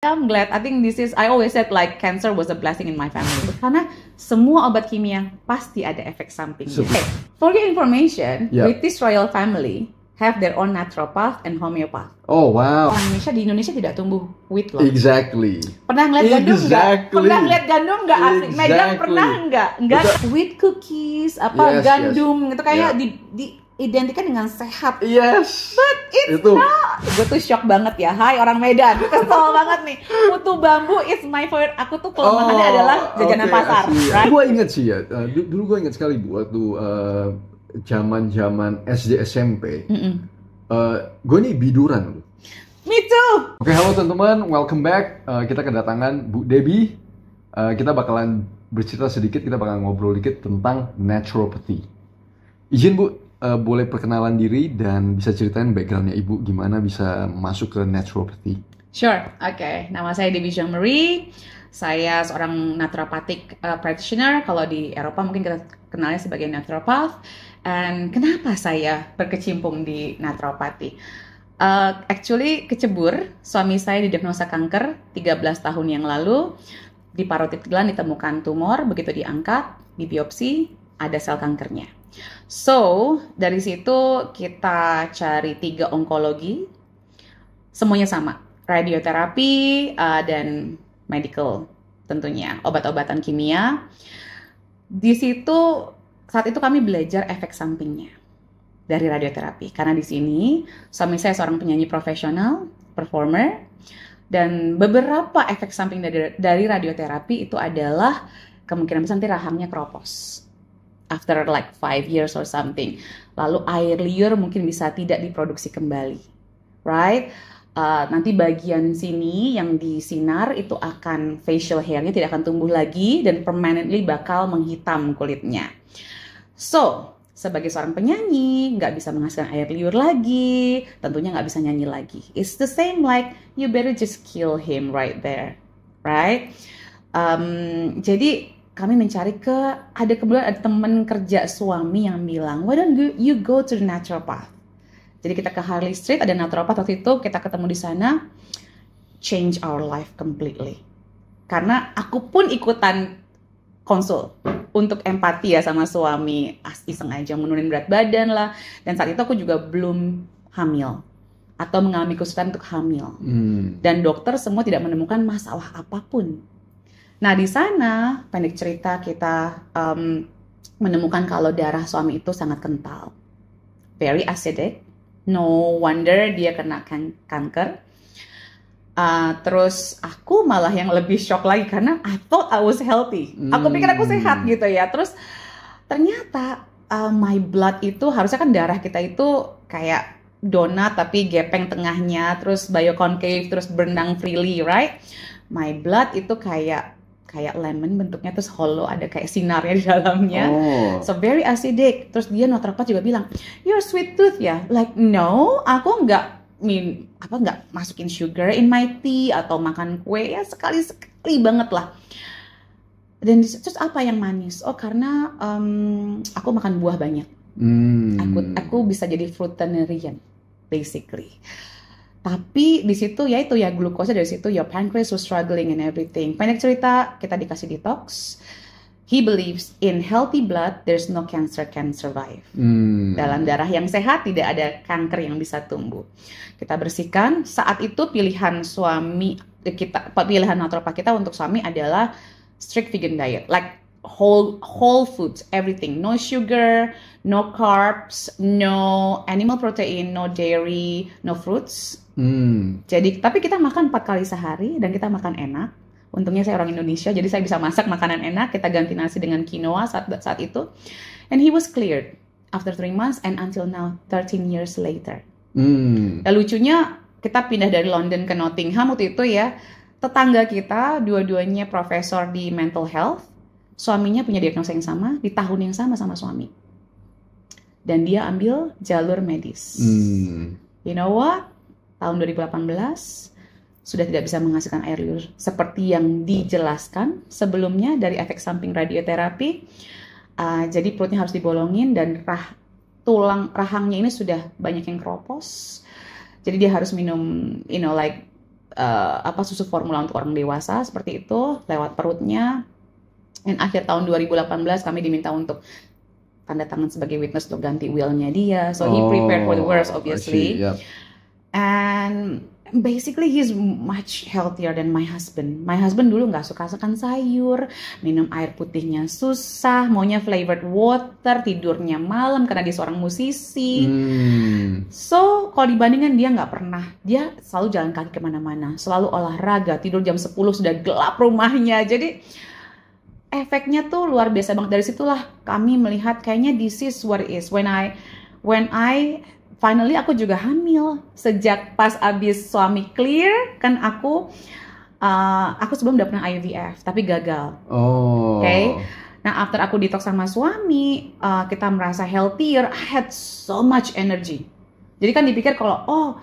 I'm glad. I think I always said like cancer was a blessing in my family. Karena semua obat kimia pasti ada efek sampingnya. Okay. For your information, British royal family have their own naturopath and homeopath. Oh wow. Di Indonesia tidak tumbuh wheat loh. Exactly. Pernah ngeliat gandum nggak? Pernah ngeliat gandum nggak? Asik. Megan pernah nggak? Nggak. Wheat cookies, gandum itu kayak identikan dengan sehat. Yes. But it's not. Gue tuh shock banget ya. Hai orang Medan, kesel banget nih. Putu bambu is my favorite. Aku tuh kelemahannya adalah jajanan pasar. Right? Gue inget sih ya. Dulu gue inget sekali waktu zaman SD SMP. Gue nih biduran. Me too. Oke, halo teman-teman, welcome back. Kita kedatangan Bu Debbie. Kita bakalan bercerita sedikit, kita bakalan ngobrol dikit tentang naturopathy. Izin Bu, boleh perkenalan diri dan bisa ceritain backgroundnya Ibu gimana bisa masuk ke naturopathy? Sure, oke. Nama saya Debbie Jean-Marie. Saya seorang naturopathic practitioner. Kalau di Eropa mungkin kita kenalnya sebagai naturopath. And kenapa saya berkecimpung di naturopathy? Actually kecebur, suami saya didiagnosa kanker 13 tahun yang lalu. Di parotid gland ditemukan tumor, begitu diangkat, dibiopsi, ada sel kankernya. So, dari situ kita cari 3 onkologi, semuanya sama, radioterapi dan medical tentunya, obat-obatan kimia. Di situ, saat itu kami belajar efek sampingnya dari radioterapi. Karena di sini, suami saya seorang penyanyi profesional, performer, dan beberapa efek samping dari radioterapi itu adalah kemungkinan besar nanti rahangnya keropos. After like 5 years or something. Lalu air liur mungkin bisa tidak diproduksi kembali. Right? Nanti bagian sini yang disinar itu akan facial hair-nya tidak akan tumbuh lagi dan permanently bakal menghitam kulitnya. So, sebagai seorang penyanyi, nggak bisa menghasilkan air liur lagi, tentunya nggak bisa nyanyi lagi. It's the same like, you better just kill him right there. Right? Jadi, kami mencari kemudian ada teman kerja suami yang bilang, why don't you go to the naturopath? Jadi kita ke Harley Street, ada naturopath waktu itu, kita ketemu di sana, change our life completely. Karena aku pun ikutan konsul untuk empati ya sama suami, iseng aja menurunin berat badan lah, dan saat itu aku juga belum hamil atau mengalami kesulitan untuk hamil. Dan dokter semua tidak menemukan masalah apapun. Nah di sana pendek cerita kita menemukan kalau darah suami itu sangat kental, very acidic, no wonder dia kena kanker. Terus aku malah yang lebih shock lagi karena I thought I was healthy, aku pikir aku sehat gitu ya. Terus ternyata my blood itu harusnya kan darah kita itu kayak donat tapi gepeng tengahnya, terus bioconcave, terus berenang freely, right? My blood itu kayak lemon bentuknya, terus hollow, ada kayak sinarnya di dalamnya. So very acidic. Terus dia naturopath juga bilang, you're sweet tooth ya? Like no, aku nggak masukin sugar in my tea atau makan kue ya sekali banget lah. Dan terus apa yang manis? Oh karena aku makan buah banyak. Aku bisa jadi fruitarian basically. Tapi di situ ya glukosa dari situ, your pancreas was struggling and everything. Pendek cerita, kita dikasih detox. He believes in healthy blood, there's no cancer can survive. Dalam darah yang sehat tidak ada kanker yang bisa tumbuh. Kita bersihkan. Saat itu pilihan naturopath kita untuk suami adalah strict vegan diet, like whole foods, everything, no sugar, no carbs, no animal protein, no dairy, no fruits. Jadi tapi kita makan 4 kali sehari dan kita makan enak. Untungnya saya orang Indonesia, jadi saya bisa masak makanan enak. Kita ganti nasi dengan quinoa saat itu. And he was cleared after 3 months and until now 13 years later. Dan lucunya kita pindah dari London ke Nottingham waktu itu ya. Tetangga kita dua-duanya profesor di mental health. Suaminya punya diagnosa yang sama di tahun yang sama suami. Dan dia ambil jalur medis. You know what? Tahun 2018 sudah tidak bisa menghasilkan air liur seperti yang dijelaskan sebelumnya dari efek samping radioterapi. Jadi perutnya harus dibolongin dan tulang rahangnya ini sudah banyak yang keropos. Jadi dia harus minum, susu formula untuk orang dewasa seperti itu lewat perutnya. Dan akhir tahun 2018 kami diminta untuk tanda tangan sebagai witness untuk ganti will-nya dia. So he prepared for the worst obviously. Yeah. And basically he's much healthier than my husband. My husband dulu nggak suka makan sayur, minum air putihnya susah, maunya flavored water, tidurnya malam karena dia seorang musisi. So kalau dibandingkan dia nggak pernah, dia selalu jalan kaki kemana-mana, selalu olahraga, tidur jam 10 sudah gelap rumahnya. Jadi efeknya tuh luar biasa banget. Dari situlah kami melihat kayaknya this is what it is. When I finally aku juga hamil sejak pas abis suami clear kan aku sebelum udah pernah IVF tapi gagal. Okay? Nah after aku detox sama suami kita merasa healthier. I had so much energy. Jadi kan dipikir kalau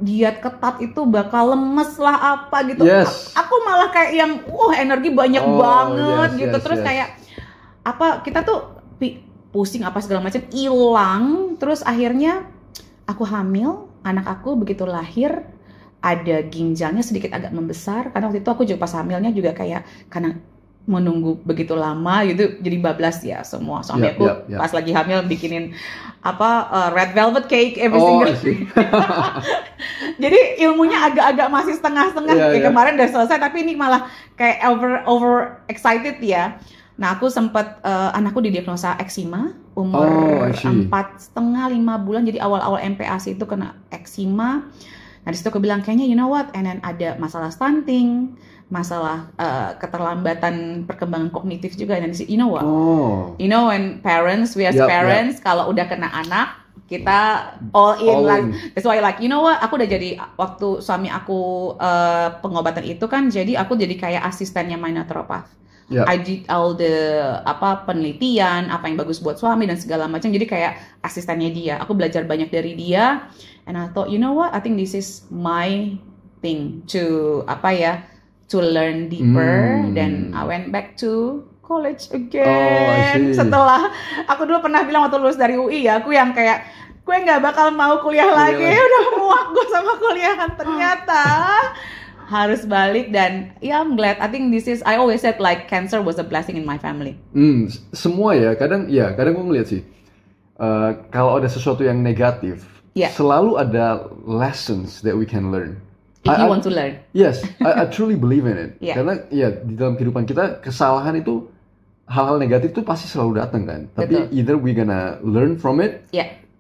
diet ketat itu bakal lemes lah apa gitu. Yes. Aku malah kayak yang energi banyak banget gitu. Terus kayak kita tuh pusing apa segala macam hilang. Terus akhirnya aku hamil, anak aku begitu lahir ada ginjalnya sedikit agak membesar karena waktu itu aku juga pas hamilnya juga kayak karena menunggu begitu lama gitu jadi bablas ya semua. Suami aku pas lagi hamil bikinin red velvet cake every single jadi ilmunya agak-agak masih setengah-setengah. Kemarin udah selesai tapi ini malah kayak over excited ya. Nah aku sempat anakku didiagnosa eksima umur 4,5-5 bulan. Jadi awal-awal MPASI itu kena eksima. Nah disitu aku bilang kayaknya you know what, and then ada masalah stunting, masalah keterlambatan perkembangan kognitif juga. Dan you know what, you know when parents, we as parents kalau udah kena anak kita all in like that's why like you know what, aku udah jadi waktu suami aku pengobatan itu kan jadi aku jadi kayak asistennya my naturopath. I did all the penelitian, apa yang bagus buat suami dan segala macam. Jadi kayak asistennya dia. Aku belajar banyak dari dia. And I thought, you know what? I think this is my thing to learn deeper. Then I went back to college again. Setelah aku dulu pernah bilang waktu lulus dari UI ya, aku yang kayak gue nggak bakal mau kuliah lagi. Udah muak gue sama kuliahan. Ternyata harus balik dan I'm glad. I think I always said like cancer was a blessing in my family. Semua kadang gue ngeliat sih kalau ada sesuatu yang negatif selalu ada lessons that we can learn. If you want to learn. Yes, I truly believe in it. Karena di dalam kehidupan kita kesalahan itu hal-hal negatif itu pasti selalu datang kan. Tapi either we gonna learn from it.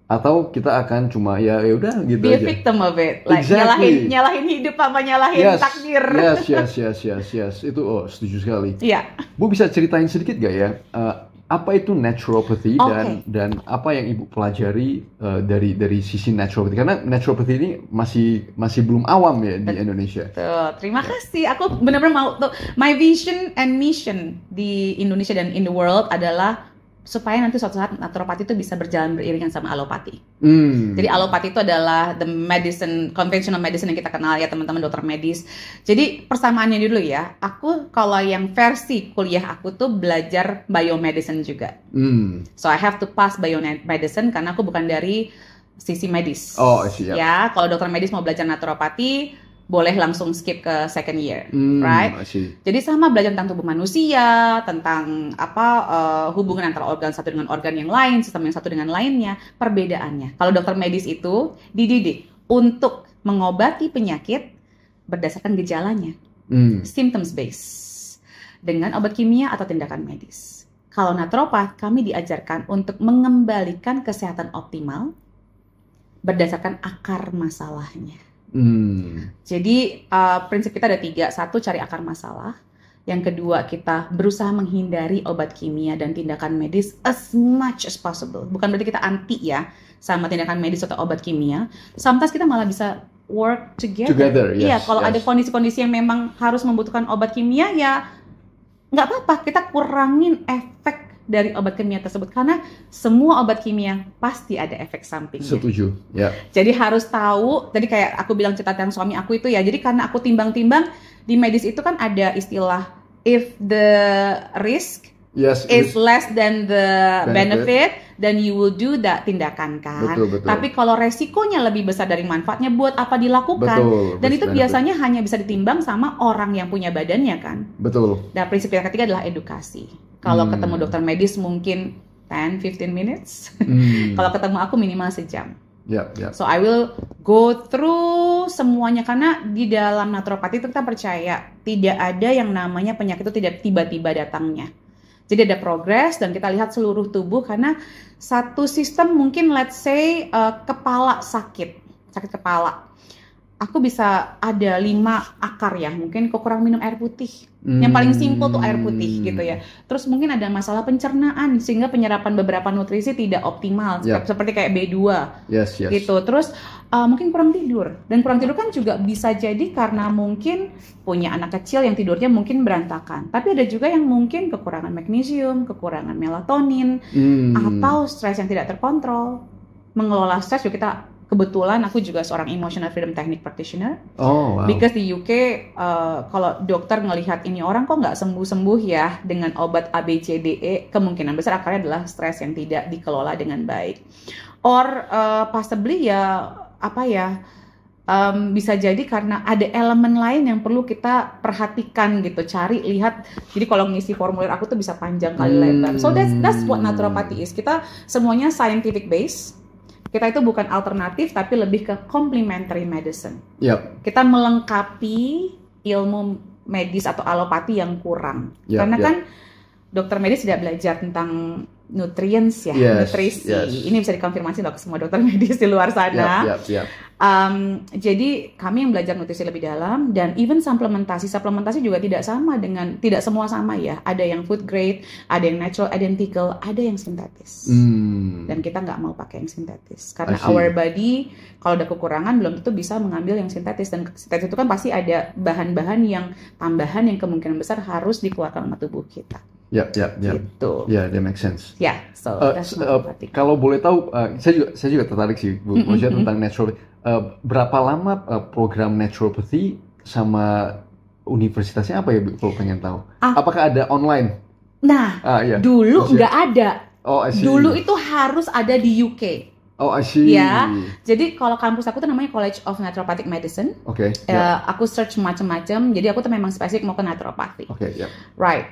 Atau kita akan cuma ya udah gitu aja. Be a victim of it, like nyalahin hidup apa nyalahin takdir. Yes. Itu setuju sekali. Bu bisa ceritain sedikit gak ya apa itu naturopathy dan apa yang ibu pelajari dari sisi naturopathy, karena naturopathy ini masih belum awam ya di Indonesia. Terima kasih. Aku benar-benar mau tuh my vision and mission di Indonesia dan in the world adalah supaya nanti suatu saat naturopati itu bisa berjalan beriringan sama alopati. Jadi alopati itu adalah the medicine, conventional medicine yang kita kenal ya teman-teman dokter medis. Jadi persamaannya dulu ya, aku kalau yang versi kuliah aku tuh belajar biomedicine juga. So I have to pass biomedicine karena aku bukan dari sisi medis. Ya, kalau dokter medis mau belajar naturopati boleh langsung skip ke second year, right? Jadi sama belajar tentang tubuh manusia, tentang hubungan antara organ satu dengan organ yang lain, sistem yang satu dengan lainnya, perbedaannya. Kalau dokter medis itu dididik untuk mengobati penyakit berdasarkan gejalanya, symptoms based, dengan obat kimia atau tindakan medis. Kalau naturopat, kami diajarkan untuk mengembalikan kesehatan optimal berdasarkan akar masalahnya. Jadi prinsip kita ada 3. 1, cari akar masalah. Yang kedua, kita berusaha menghindari obat kimia dan tindakan medis as much as possible. Bukan berarti kita anti ya sama tindakan medis atau obat kimia. Sometimes kita malah bisa work together. Kalau ada kondisi-kondisi yang memang harus membutuhkan obat kimia ya nggak apa-apa, kita kurangin efek dari obat kimia tersebut karena semua obat kimia pasti ada efek sampingnya. Setuju. Jadi harus tahu. Tadi kayak aku bilang cerita tentang suami aku itu ya. Jadi karena aku timbang-timbang di medis itu kan ada istilah if the risk Yes, is less than the benefit. benefit, then you will do that tindakan kan. Betul. Tapi kalau resikonya lebih besar dari manfaatnya, buat apa dilakukan? Betul, Dan itu benefit. biasanya hanya bisa ditimbang sama orang yang punya badannya kan. Betul. Dan prinsip yang ketiga adalah edukasi. Kalau ketemu dokter medis mungkin 10-15 minutes. Kalau ketemu aku minimal sejam. Ya. So I will go through semuanya, karena di dalam naturopati itu kita percaya tidak ada yang namanya penyakit itu tidak tiba-tiba datangnya. Jadi ada progres dan kita lihat seluruh tubuh, karena satu sistem mungkin let's say kepala sakit kepala. Aku bisa ada 5 akar ya, mungkin kurang minum air putih. Yang paling simple tuh air putih gitu ya. Terus mungkin ada masalah pencernaan sehingga penyerapan beberapa nutrisi tidak optimal, seperti kayak B2 Yes. gitu. Terus mungkin kurang tidur, dan kurang tidur kan juga bisa jadi karena mungkin punya anak kecil yang tidurnya mungkin berantakan. Tapi ada juga yang mungkin kekurangan magnesium, kekurangan melatonin, atau stres yang tidak terkontrol. Mengelola stres juga kita, kebetulan aku juga seorang emotional freedom technique practitioner. Oh, wow. Because di UK kalau dokter ngelihat ini orang kok nggak sembuh-sembuh ya dengan obat A, B, C, D, E, kemungkinan besar akarnya adalah stres yang tidak dikelola dengan baik. Or possibly ya bisa jadi karena ada elemen lain yang perlu kita perhatikan gitu, cari, lihat. Jadi kalau ngisi formulir aku tuh bisa panjang kali lebar. So that's what naturopathy is. Kita semuanya scientific base. Kita itu bukan alternatif tapi lebih ke complementary medicine. Kita melengkapi ilmu medis atau alopati yang kurang. Karena kan dokter medis tidak belajar tentang nutrients ya, nutrisi. Ini bisa dikonfirmasi loh ke semua dokter medis di luar sana. Jadi kami yang belajar nutrisi lebih dalam, dan even supplementasi juga tidak semua sama ya. Ada yang food grade, ada yang natural identical, ada yang sintetis. Dan kita nggak mau pakai yang sintetis karena our body kalau ada kekurangan belum tentu bisa mengambil yang sintetis, dan sintetis itu kan pasti ada bahan-bahan yang tambahan yang kemungkinan besar harus dikeluarkan sama tubuh kita. Gitu. That makes sense. So that's kalau boleh tahu, saya juga tertarik sih, Bu, maksudnya tentang natural. Berapa lama program naturopathy sama universitasnya apa ya, Bu, kalau pengen tahu? Apakah ada online? Nah, dulu nggak ada. Dulu itu harus ada di UK. I see. Ya, jadi kalau kampus aku tuh namanya College of Naturopathic Medicine. Aku search macam-macam, jadi aku tuh memang spesifik mau ke naturopathy. Right.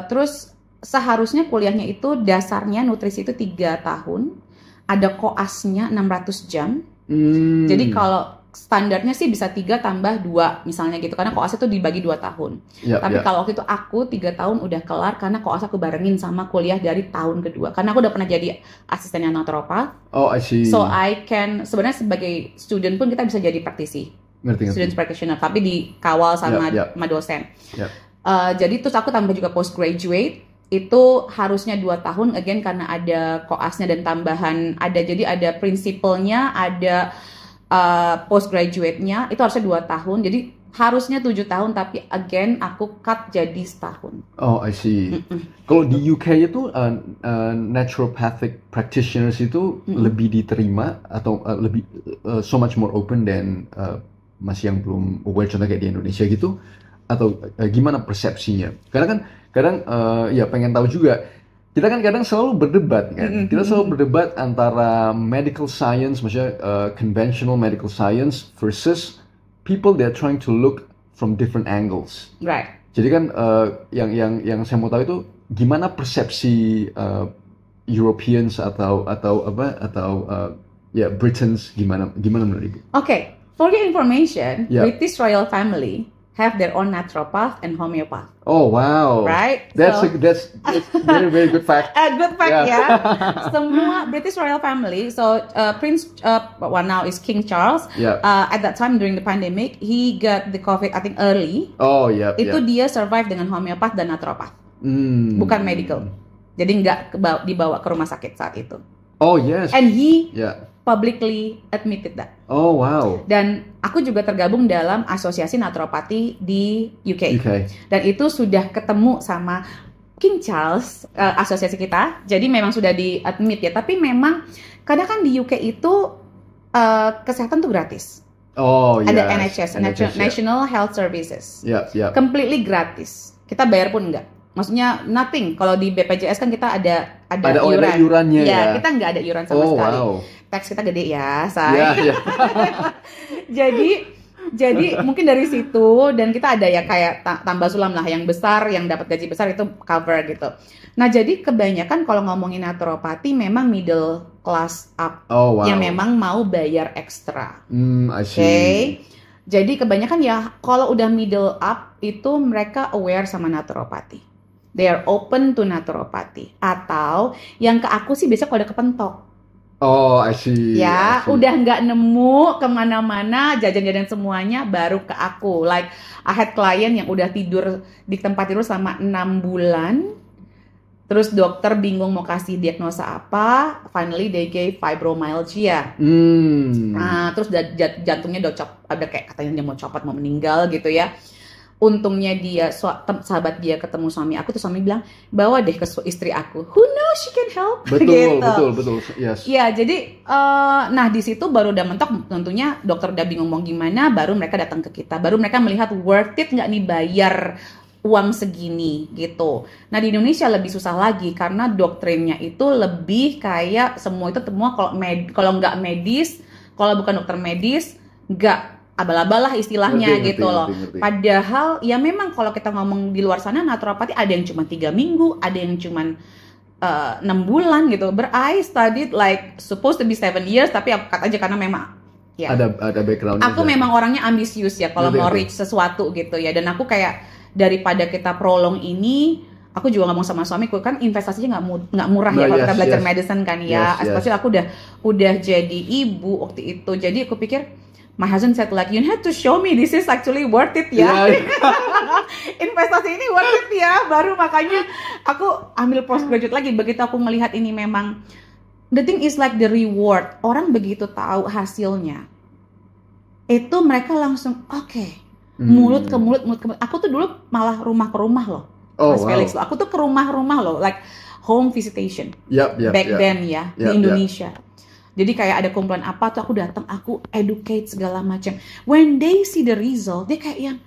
Terus seharusnya kuliahnya itu dasarnya nutrisi itu 3 tahun, ada koasnya 600 jam. Jadi kalau standarnya sih bisa 3 tambah 2 misalnya gitu, karena koas itu dibagi 2 tahun. Tapi kalau waktu itu aku 3 tahun udah kelar, karena koas aku barengin sama kuliah dari tahun kedua, karena aku udah pernah jadi asistennya naturopath. I see. So I can, sebenarnya sebagai student pun kita bisa jadi praktisi, student practitioner, tapi dikawal sama dosen. Jadi terus aku tambah juga postgraduate, itu harusnya 2 tahun again karena ada koasnya dan tambahan jadi ada prinsipalnya, ada postgraduate-nya itu harusnya 2 tahun, jadi harusnya 7 tahun, tapi again aku cut jadi setahun. I see. Kalau di UK itu naturopathic practitioners itu lebih diterima atau lebih so much more open dan masih yang belum aware, contoh kayak di Indonesia gitu, atau gimana persepsinya? Karena kan kadang pengen tahu juga. Kita kan kadang selalu berdebat kan. Kita selalu berdebat antara medical science, maksudnya conventional medical science versus people that are trying to look from different angles. Right. Jadi kan yang saya mau tahu itu gimana persepsi Europeans atau Britons, gimana menurut Ibu? For your information, British royal family have their own naturopath and homeopath. Oh wow! Right? That's very very good fact. A good fact, Semua British royal family. So Prince, now is King Charles. At that time during the pandemic, he got the COVID, I think early. Itu dia survive dengan homeopath dan naturopath, bukan medical. Jadi nggak dibawa ke rumah sakit saat itu. And he publicly admitted that. Dan aku juga tergabung dalam asosiasi naturopati di UK. Dan itu sudah ketemu sama King Charles, asosiasi kita. Jadi memang sudah di-admit ya. Tapi memang kadang kan di UK itu kesehatan tuh gratis. Ada NHS, National Health Services. Completely gratis. Kita bayar pun enggak. Maksudnya nothing. Kalau di BPJS kan kita ada Ada iuran. iurannya ya. Kita nggak ada iuran sama sekali. Wow. Tax kita gede ya, say. Ya. Jadi mungkin dari situ, dan kita ada ya kayak tambah sulam lah yang besar, yang dapat gaji besar itu cover gitu. Nah, jadi kebanyakan kalau ngomongin naturopati memang middle class up Oh, wow. yang memang mau bayar ekstra. I see. Oke. Jadi kebanyakan ya kalau udah middle up itu mereka aware sama naturopati. They are open to naturopati. Atau yang ke aku sih biasa kalau udah kepentok. Oh, I see. Ya, udah nggak nemu kemana-mana, jajan-jajan semuanya, baru ke aku. Like, I had client yang udah tidur di tempat tidur selama 6 bulan. Terus dokter bingung mau kasih diagnosa apa. Finally, they gave fibromyalgia. Nah, terus jantungnya udah kayak katanya dia mau copot, mau meninggal gitu ya. Untungnya dia, sahabat dia ketemu suami aku, tuh suami bilang, bawa deh ke istri aku. Who knows, she can help. Betul, gitu. betul, yes. Ya, jadi, nah di situ baru udah mentok, tentunya dokter udah bingung mau gimana, baru mereka datang ke kita. Baru mereka melihat worth it nggak nih bayar uang segini gitu. Nah di Indonesia lebih susah lagi karena doktrinnya itu lebih kayak semua itu kalau nggak medis, kalau bukan dokter medis, nggak abal-abal lah istilahnya gitu loh. Padahal ya memang kalau kita ngomong di luar sana naturopati ada yang cuma 3 minggu, ada yang cuma 6 bulan gitu. I studied like supposed to be 7 years, tapi aku kata aja karena memang ya ada background. Aku memang orangnya ambisius ya kalau mau reach sesuatu gitu ya. Dan aku kayak daripada kita prolong ini, aku juga ngomong sama suamiku kan investasinya nggak murah ya kalau kita belajar medicine kan ya. Especially aku udah jadi ibu waktu itu. Jadi aku pikir my husband said like, you have to show me this is actually worth it ya. Investasi ini worth it ya. Baru makanya aku ambil postgraduate lagi. Begitu aku melihat ini memang, the thing is like the reward. Orang begitu tahu hasilnya, itu mereka langsung oke. Mulut ke mulut. Aku tuh dulu malah rumah ke rumah loh. Mas Felix loh. Aku tuh ke rumah-rumah loh. Like home visitation. Back then ya. Di Indonesia. Jadi kayak ada kumpulan apa tuh aku datang, aku educate segala macam. When they see the result, dia kayak yang,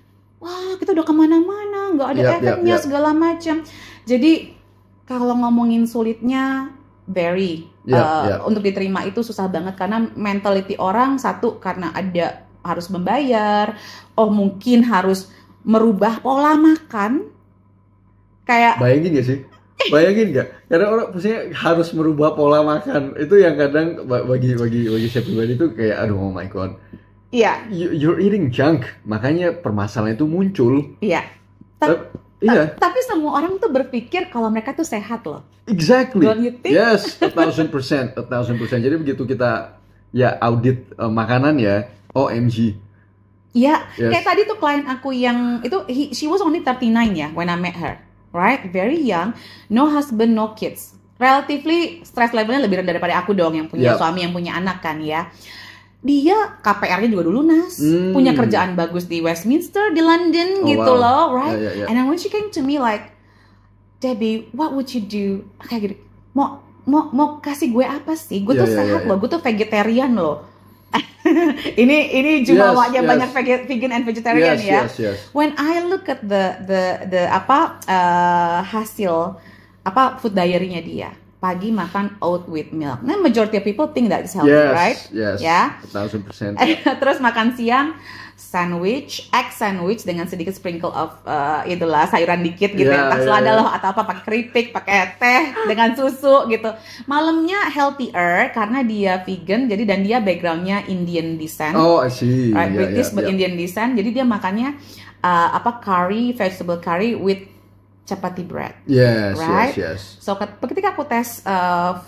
wah kita udah kemana-mana, nggak ada efeknya segala macam. Jadi kalau ngomongin sulitnya, untuk diterima itu susah banget karena mentality orang satu karena ada harus membayar, mungkin harus merubah pola makan. Kayak bayangin gak sih? Bayangin nggak? Karena orang maksudnya harus merubah pola makan itu yang kadang bagi saya pribadi itu kayak aduh, oh my god. Iya. You're eating junk, makanya permasalahan itu muncul. Iya. Tapi semua orang tuh berpikir kalau mereka tuh sehat loh. Exactly. Don't you think? Yes, 1000%. Jadi begitu kita audit makanan ya, OMG. Iya. Kayak tadi tuh klien aku yang itu she was only 39 ya when I met her. Right, very young, no husband, no kids. Relatively stress levelnya lebih rendah daripada aku dong yang punya suami, yang punya anak kan ya. Dia KPR-nya juga udah lunas, punya kerjaan bagus di Westminster, di London gitu loh, right? And then when she came to me like, Debbie, what would you do? Kayak gitu, mau kasih gue apa sih? Gue tuh sehat loh, gue tuh vegetarian loh. ini jumawanya banyak vegan and vegetarian ya. When I look at the hasil food diary-nya dia, pagi makan oat with milk. Nah, majority of people think that is healthy, right? Yes. Ya. 1000%. Terus makan siang egg sandwich dengan sedikit sprinkle of itulah sayuran dikit gitu ya, selada loh atau apa, pakai keripik, pakai teh dengan susu gitu. Malamnya healthier karena dia vegan, jadi dan dia backgroundnya Indian descent. Oh, I see. Right, British but Indian descent. Jadi dia makannya vegetable curry with chapati bread. Yes, right? yes. So ketika aku tes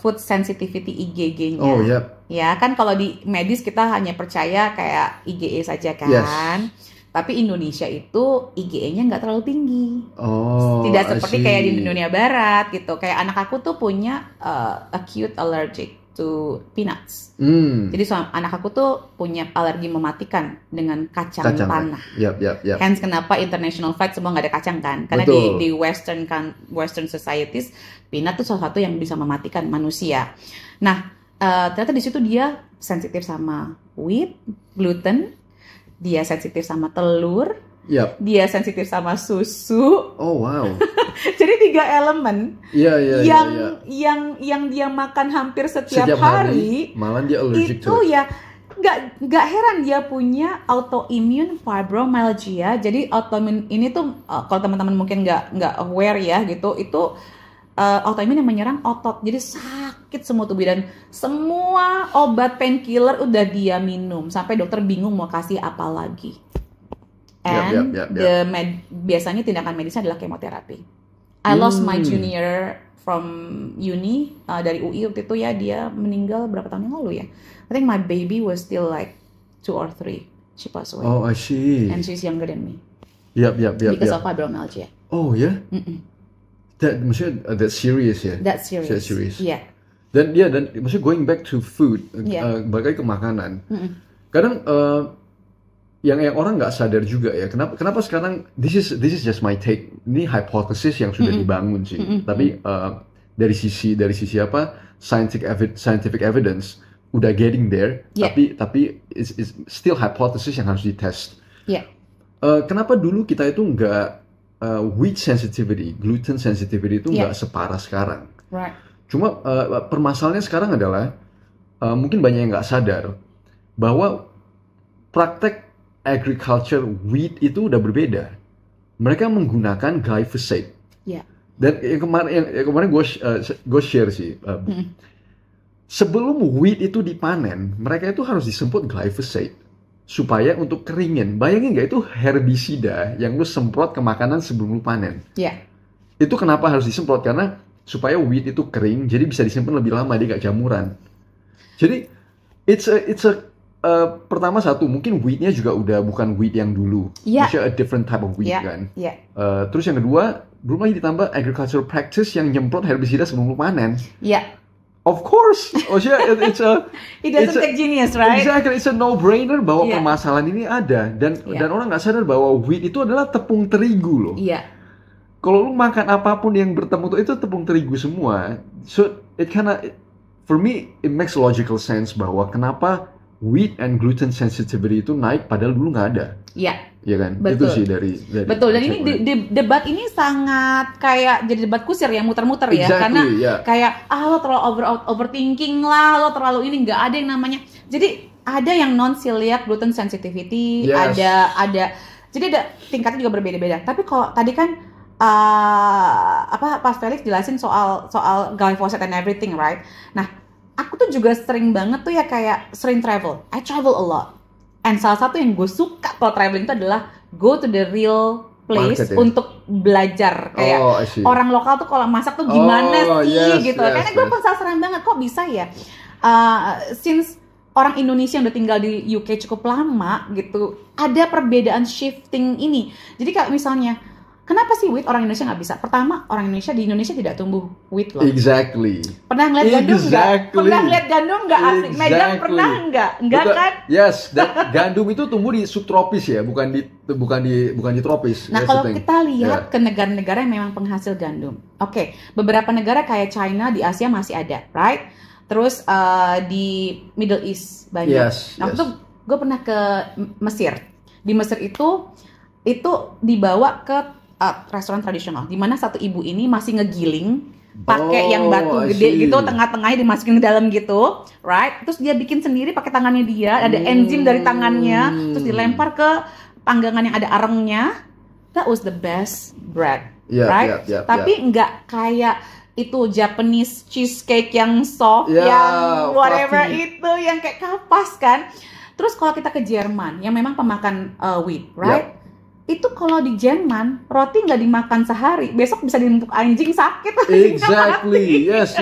food sensitivity IgG-nya. Oh, yep. Ya kan kalau di medis kita hanya percaya kayak IgE saja kan. Yes. Tapi Indonesia itu IgE-nya nggak terlalu tinggi. Oh, tidak seperti kayak di dunia barat gitu. Kayak anak aku tuh punya acute allergic to peanuts. Jadi anak aku tuh punya alergi mematikan dengan kacang tanah. Yep. Hence kenapa international flight semua nggak ada kacang kan? Karena di Western societies peanut tuh salah satu yang bisa mematikan manusia. Nah, ternyata di situ dia sensitif sama wheat, gluten, dia sensitif sama telur, Yap. dia sensitif sama susu. Oh wow. Jadi 3 elemen Iya, iya, yang iya. yang dia makan hampir setiap Setiap hari, malah dia allergic itu to it. ya nggak heran dia punya autoimmune fibromyalgia. Jadi autoimmune ini tuh kalau teman-teman mungkin nggak aware ya gitu, itu autoimmune yang menyerang otot. Jadi sakit semua tubuh dan semua obat painkiller udah dia minum sampai dokter bingung mau kasih apa lagi. And Yap. biasanya tindakan medisnya adalah kemoterapi. I lost my junior from uni dari UI waktu itu ya, dia meninggal berapa tahun yang lalu ya. I think my baby was still like 2 or 3. She passed away. Oh, I see. And she's younger than me. Yap. Because of fibromyalgia. Oh ya? Maksudnya that's serious ya? That's serious. That's serious. Yeah. Dan maksudnya going back to food, balik lagi ke makanan. Kadang yang orang nggak sadar juga ya, kenapa sekarang this is just my take, ini hipotesis yang sudah dibangun sih, tapi dari sisi apa scientific evidence udah getting there, tapi it's still hypothesis yang harus ditest. Kenapa dulu kita itu nggak wheat sensitivity, gluten sensitivity itu nggak separah sekarang? Right. Cuma permasalahannya sekarang adalah mungkin banyak yang nggak sadar bahwa praktek agriculture wheat itu udah berbeda. Mereka menggunakan glyphosate. Dan yang kemarin gue share sih. Sebelum wheat itu dipanen, mereka itu harus disemprot glyphosate supaya untuk keringin. Bayangin nggak, itu herbisida yang lu semprot ke makanan sebelum lu panen. Itu kenapa harus disemprot? Karena supaya wheat itu kering, jadi bisa disimpan lebih lama, dia nggak jamuran. Jadi it's a pertama satu, mungkin wheatnya juga udah bukan wheat yang dulu, maksudnya a different type of wheat kan. Terus yang kedua, belum lagi ditambah agricultural practice yang nyemprot herbisida sebelum panen. Of course, maksudnya it doesn't take genius, right? Exactly, it's a no-brainer bahwa permasalahan ini ada dan orang nggak sadar bahwa wheat itu adalah tepung terigu loh. Kalau lu makan apapun yang bertemu itu tepung terigu semua, so for me it makes logical sense bahwa kenapa wheat and gluten sensitivity itu naik padahal dulu nggak ada. Iya kan? Betul. Itu sih dari betul, dan ini debat ini sangat kayak jadi debat kusir yang muter-muter ya. Karena kayak lo terlalu overthinking lah, lo terlalu ini, nggak ada yang namanya. Jadi ada yang non celiac gluten sensitivity, ada jadi ada tingkatnya juga berbeda-beda. Tapi kalau tadi kan Pak Felix jelasin soal glyphosate and everything, right? Nah, aku tuh juga sering banget tuh ya kayak sering travel. I travel a lot. And salah satu yang gue suka kalau traveling itu adalah go to the real place untuk belajar. Kayak orang lokal tuh kalau masak tuh gimana sih gitu. Karena gue penasaran banget kok bisa ya. Since orang Indonesia yang udah tinggal di UK cukup lama gitu, ada perbedaan shifting ini. Jadi kayak misalnya, kenapa sih wheat orang Indonesia nggak bisa? Pertama, orang Indonesia di Indonesia tidak tumbuh wheat loh. Exactly. Pernah ngeliat gandum nggak? Pernah ngeliat gandum nggak asli? Medan pernah nggak? Nggak kan? Yes, gandum itu tumbuh di subtropis ya, bukan di tropis. Nah, kalau kita lihat ke negara-negara yang memang penghasil gandum, oke, beberapa negara kayak China di Asia masih ada, right? Terus di Middle East banyak. Nah, itu gue pernah ke Mesir. Di Mesir itu dibawa ke restoran tradisional, di mana satu ibu ini masih ngegiling pakai yang batu gede gitu, tengah-tengahnya dimasukin ke dalam gitu, right? Terus dia bikin sendiri pakai tangannya dia, ada enzim dari tangannya, terus dilempar ke panggangan yang ada arengnya. That was the best bread, right? Tapi nggak kayak itu Japanese cheesecake yang soft, yang whatever itu, yang kayak kapas kan. Terus kalau kita ke Jerman, yang memang pemakan wheat, right? Itu kalau di Jerman, roti nggak dimakan sehari, besok bisa dinumpuk anjing sakit. Exactly, yes.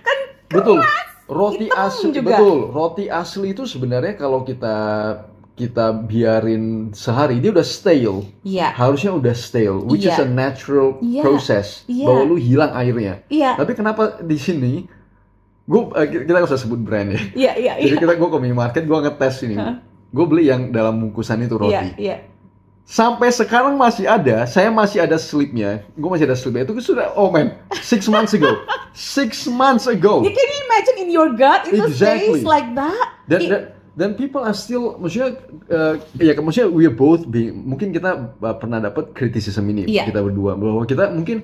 Kan betul. keras, Roti asli juga. Betul. Roti asli itu sebenarnya kalau kita biarin sehari dia udah stale. Harusnya udah stale, which is a natural process. Bahwa lu hilang airnya. Tapi kenapa di sini kita nggak usah sebut brand ya. Jadi gue ke minimarket, gue ngetes ini. Gue beli yang dalam bungkusan itu roti. Sampai sekarang masih ada, saya masih ada slipnya. Gue masih ada slipnya. Itu sudah, 6 months ago. 6 months ago. You can imagine in your gut, it stays like that. Dan people are still, maksudnya, maksudnya we are both being, mungkin kita pernah dapat criticism ini, Iya. kita berdua, bahwa kita mungkin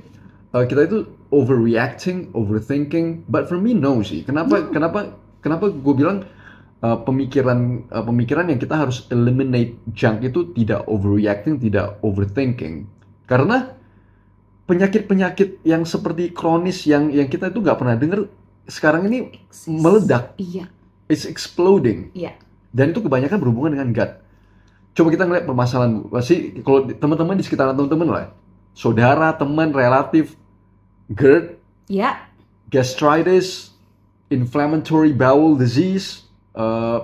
kita itu overreacting, overthinking, but for me no sih. Kenapa gue bilang pemikiran yang kita harus eliminate junk itu tidak overreacting, tidak overthinking. Karena penyakit-penyakit yang seperti kronis yang kita itu nggak pernah dengar sekarang ini meledak. Iya. It's exploding. Iya. Dan itu kebanyakan berhubungan dengan gut. Coba kita ngeliat permasalahan, pasti kalau teman-teman di sekitaran teman-teman lah, saudara, teman, relatif, GERD, Iya. gastritis, inflammatory bowel disease,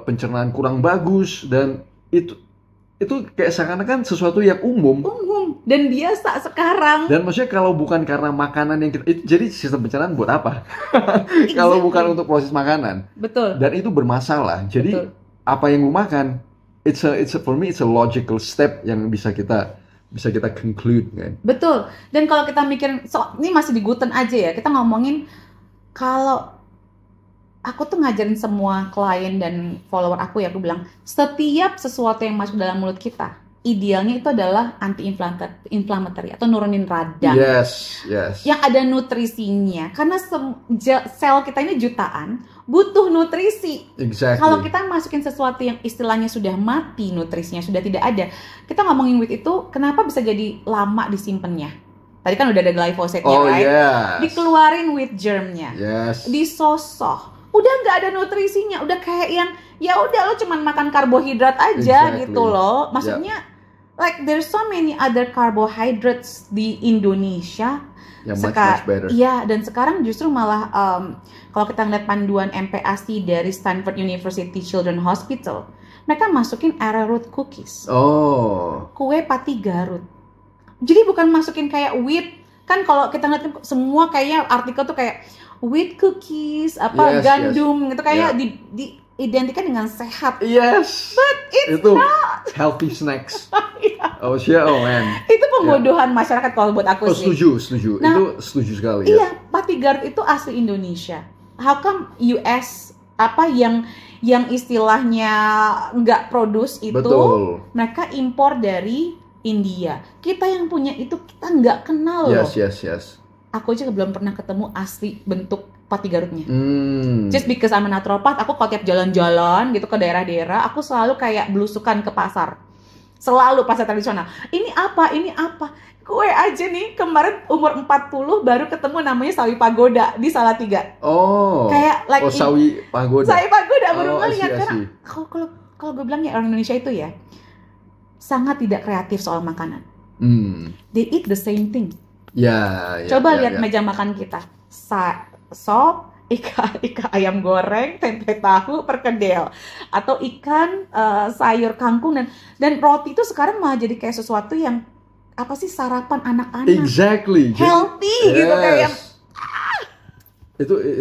pencernaan kurang bagus, dan itu kayak seakan-akan sesuatu yang umum. Dan biasa sekarang. Dan maksudnya kalau bukan karena makanan yang jadi sistem pencernaan buat apa? Kalau bukan untuk proses makanan. Betul. Dan itu bermasalah. Jadi Betul. apa yang lu makan, for me it's a logical step yang bisa kita conclude kan. Betul. Dan kalau kita mikir, ini masih di gluten aja ya. Kita ngomongin kalau aku tuh ngajarin semua klien dan follower aku ya, aku bilang setiap sesuatu yang masuk dalam mulut kita, idealnya itu adalah anti-inflammatory atau nurunin radang. Yes. Yang ada nutrisinya. Karena sel kita ini jutaan, butuh nutrisi. Exactly. Kalau kita masukin sesuatu yang istilahnya sudah mati, nutrisinya sudah tidak ada, kita ngomongin with itu, kenapa bisa jadi lama disimpannya? Tadi kan udah ada glyphosate-nya, right? Yes. Dikeluarin with germ-nya. Yes. Disosoh. Udah nggak ada nutrisinya, udah kayak yang ya udah lo cuman makan karbohidrat aja. Exactly. Gitu loh. Maksudnya like there's so many other carbohydrates di Indonesia. Yang much better. Iya, dan sekarang justru malah kalau kita ngeliat panduan MPASI dari Stanford University Children's Hospital, mereka masukin arrowroot cookies. Oh. Kue pati Garut. Jadi bukan masukin kayak wheat. Kan kalau kita ngeliat semua kayaknya artikel tuh kayak wheat cookies, gandum gitu kayak diidentikan dengan sehat. Yes. But it's itu not. Healthy snacks. Oh man. Itu pembodohan masyarakat kalau buat aku sih. Setuju. Nah, itu setuju sekali. Iya, pati Garut itu asli Indonesia. How come US yang istilahnya nggak produce itu, Betul. mereka impor dari India. Kita yang punya itu kita nggak kenal loh. Yes. Aku aja belum pernah ketemu asli bentuk pati Garutnya. Hmm. Just because I'm a naturopath, aku kalau tiap jalan-jalan gitu ke daerah-daerah, aku selalu kayak belusukan ke pasar. Selalu pasar tradisional. Ini apa? Gue aja nih kemarin umur 40 baru ketemu namanya sawi pagoda di Salatiga. Oh. Kayak sawi pagoda. Sawi pagoda baru ngeliat I see. karena kalau gue bilang ya orang Indonesia itu ya sangat tidak kreatif soal makanan. They eat the same thing. Ya. Coba lihat meja makan kita. Sop, ikan ayam goreng, tempe tahu, perkedel, atau ikan, sayur kangkung dan roti itu sekarang malah jadi kayak sesuatu yang apa sih sarapan anak-anak. Exactly. Healthy gitu kayak.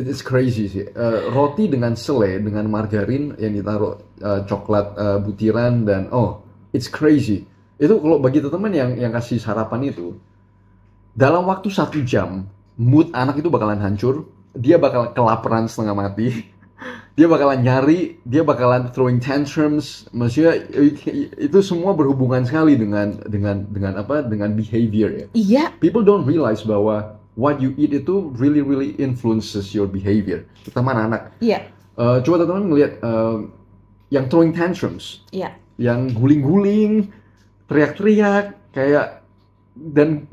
It's crazy sih. Roti dengan selai, dengan margarin yang ditaruh coklat butiran dan it's crazy. Itu kalau bagi teman-teman yang kasih sarapan itu, dalam waktu 1 jam, mood anak itu bakalan hancur. Dia bakal kelaparan setengah mati. Dia bakalan nyari, dia bakalan throwing tantrums. Maksudnya itu semua berhubungan sekali dengan behavior ya. Iya. People don't realize bahwa what you eat itu really influences your behavior. Terutama anak-anak. Iya. Coba teman-teman ngelihat yang throwing tantrums. Iya. Yang guling-guling, teriak-teriak kayak dan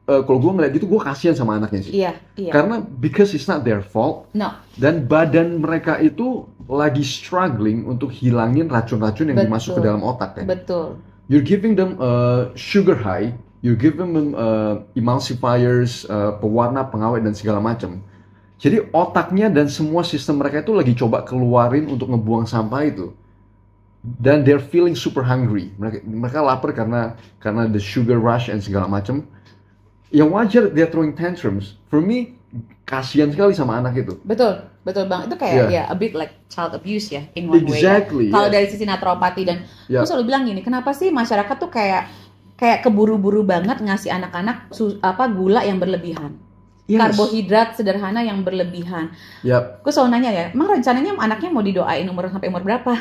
kalau gue ngeliat gitu, gue kasihan sama anaknya sih. Iya. Karena because it's not their fault. No. Dan badan mereka itu lagi struggling untuk hilangin racun-racun yang dimasuk ke dalam otak kan. Betul. You're giving them sugar high, you're giving them emulsifiers, pewarna, pengawet dan segala macam. Jadi otaknya dan semua sistem mereka itu lagi coba keluarin untuk ngebuang sampah itu. Dan they're feeling super hungry. Mereka lapar karena the sugar rush and segala macam. Yang wajar dia throwing tantrums. For me, kasihan sekali sama anak itu. Betul bang. Itu kayak a bit like child abuse ya, in one way. Exactly. Kalau dari sisi naturopati dan aku selalu bilang gini, kenapa sih masyarakat tuh kayak keburu-buru banget ngasih anak-anak gula yang berlebihan? Yes. karbohidrat sederhana yang berlebihan. Yap. Gue selalu nanya ya, emang rencananya anaknya mau didoain sampai umur berapa?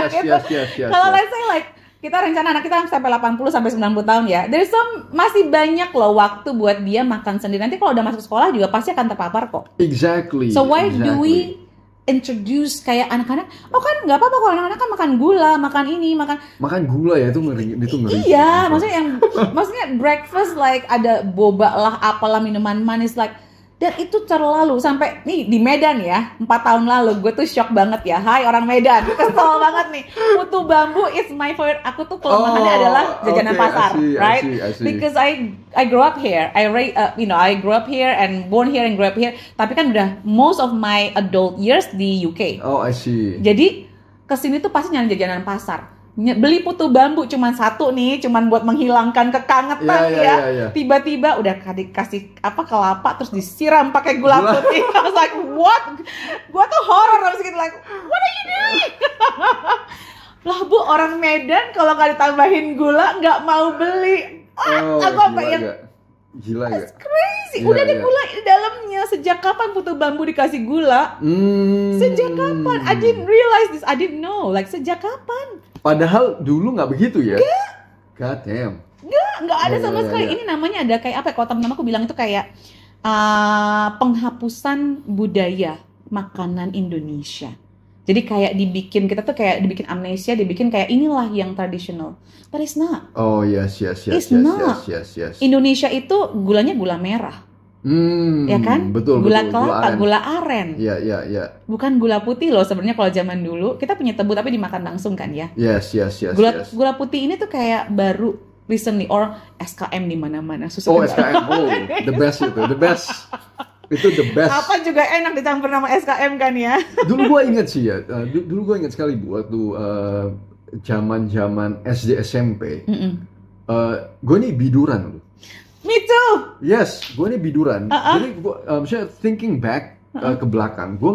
Yes. Kalau let's say like kita rencana anak kita sampai 80 sampai 90 tahun ya. There's masih banyak loh waktu buat dia makan sendiri. Nanti kalau udah masuk sekolah juga pasti akan terpapar kok. Exactly. So why do we introduce kayak anak-anak? Oh kan nggak apa-apa kalau anak-anak kan makan gula, makan ini, makan gula ya, itu ngeri. Iya, maksudnya breakfast like ada boba lah, apalah minuman manis like. Dan itu terlalu sampai nih di Medan ya 4 tahun lalu gue tuh shock banget ya. Hai orang Medan, kesel banget nih. Putu bambu is my favorite. Aku tuh kelemahannya adalah jajanan pasar, right? I see. Because I grew up here. I grew up here and born here and grew up here. Tapi kan udah most of my adult years di UK. Oh, I see. Jadi kesini tuh pasti nyari jajanan pasar. Beli putu bambu cuman satu nih, cuman buat menghilangkan kekangetan ya. Tiba-tiba udah kasih kelapa terus disiram pakai gula putih. I was like, what? Gua tuh horror habis gitu like, what are you doing? Lah Bu, orang Medan kalau nggak ditambahin gula nggak mau beli. Aku apa yang gila ya? That's crazy. Udah ada gula di dalamnya. Sejak kapan putu bambu dikasih gula? Sejak kapan? I didn't realize this. I didn't know. Like sejak kapan? Padahal dulu nggak begitu ya? God damn. Nggak ada sama sekali. Ini namanya ada kayak apa? Kalau teman-teman aku bilang itu kayak penghapusan budaya makanan Indonesia. Jadi kayak kita tuh kayak dibikin amnesia, dibikin kayak inilah yang tradisional. But it's not. Oh yes. It's not. Yes. Indonesia itu gulanya gula merah. Ya kan? Betul. Gula kelapa, gula aren. Iya. Bukan gula putih loh sebenarnya kalau zaman dulu. Kita punya tebu tapi dimakan langsung kan ya. Yes. Gula putih ini tuh kayak baru recently or SKM di mana-mana. SKM. Oh, the best itu. Itu the best. Apa juga enak dicampur nama SKM kan ya. Dulu gue inget sih ya. Dulu gue inget sekali Bu waktu zaman SD SMP. Gue nih biduran. Me too. Yes, gue nih biduran. Jadi gue, misalnya thinking back ke belakang, gue